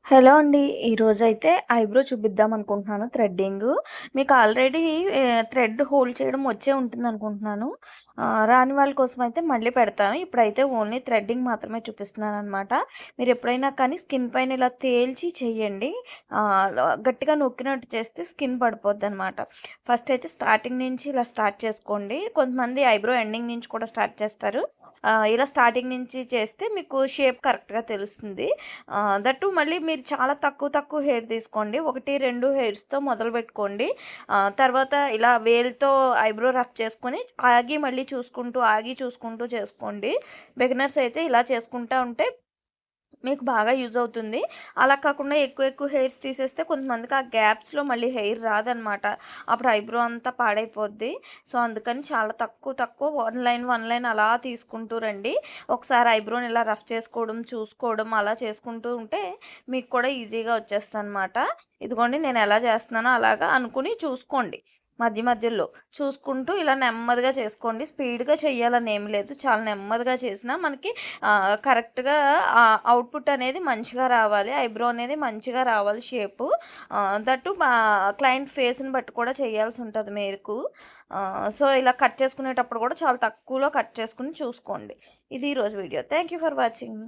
Hello అండి. ఈరోజైతే eyebrow చూపిద్దాం అనుకుంటున్నాను థ్రెడ్డింగు. మీకు ఆల్రెడీ థ్రెడ్ హోల్డ్ చేయడం వచ్చే ఉంటుందనుకుంటున్నాను. రాని వాళ్ళ కోసమైతే మళ్ళీ పెడతాను. ఇప్పుడైతే ఓన్లీ థ్రెడ్డింగ్ మాత్రమే చూపిస్తున్నాననమాట. మీరెప్పుడైనా కానీ స్కిన్ పైన ఇలా తేల్చి చెయ్యండి. గట్టిగా నొక్కినట్టు చేస్తే స్కిన్ పడిపోద్దనమాట. ఫస్ట్ అయితే స్టార్టింగ్ నుంచి ఇలా స్టార్ట్ చేసుకోండి. కొంతమంది ఐబ్రో ఎండింగ్ నుంచి కూడా స్టార్ట్ చేస్తారు. ఇలా స్టార్టింగ్ నుంచి చేస్తే మీకు షేప్ కరెక్ట్‌గా తెలుస్తుంది. దట్టు మళ్ళీ మీరు చాలా తక్కువ హెయిర్ తీసుకోండి. 1, 2 హెయిర్స్‌తో మొదలుపెట్టుకోండి. తర్వాత ఇలా వేలుతో ఐబ్రో రఫ్ చేసుకొని ఆగి చూసుకుంటూ చేసుకోండి. బిగినర్స్ అయితే ఇలా చేసుకుంటా ఉంటే మీకు బాగా యూజ్ అవుతుంది. అలా కాకుండా ఎక్కువ హెయిర్స్ తీసేస్తే కొంతమందికి ఆ గ్యాప్స్‌లో మళ్ళీ హెయిర్ రాదనమాట. అప్పుడు ఐబ్రో అంతా పాడైపోద్ది. సో, అందుకని చాలా తక్కువ వన్ లైన్ అలా తీసుకుంటూ రండి. ఒకసారి ఐబ్రోని ఇలా రఫ్ చేసుకోవడం, చూసుకోవడం అలా చేసుకుంటూ ఉంటే మీకు కూడా ఈజీగా వచ్చేస్తదనమాట. ఇదిగోండి నేను ఎలా చేస్తున్నానో అలాగా అనుకుని చూసుకోండి. మధ్యలో చూసుకుంటూ ఇలా నెమ్మదిగా చేసుకోండి. స్పీడ్‌గా చేయాలని ఏమి లేదు. చాలా నెమ్మదిగా చేసినా మనకి కరెక్ట్‌గా అవుట్‌పుట్ అనేది మంచిగా రావాలి. ఐబ్రో అనేది మంచిగా రావాలి షేపు. దట్టు క్లయింట్ ఫేస్‌ని బట్టి కూడా చేయాల్సుంటది మీకు. సో, ఇలా కట్ చేసుకునేటప్పుడు కూడా చాలా తక్కువలో కట్ చేసుకొని చూసుకోండి. ఇది ఈరోజు video. Thank you for watching.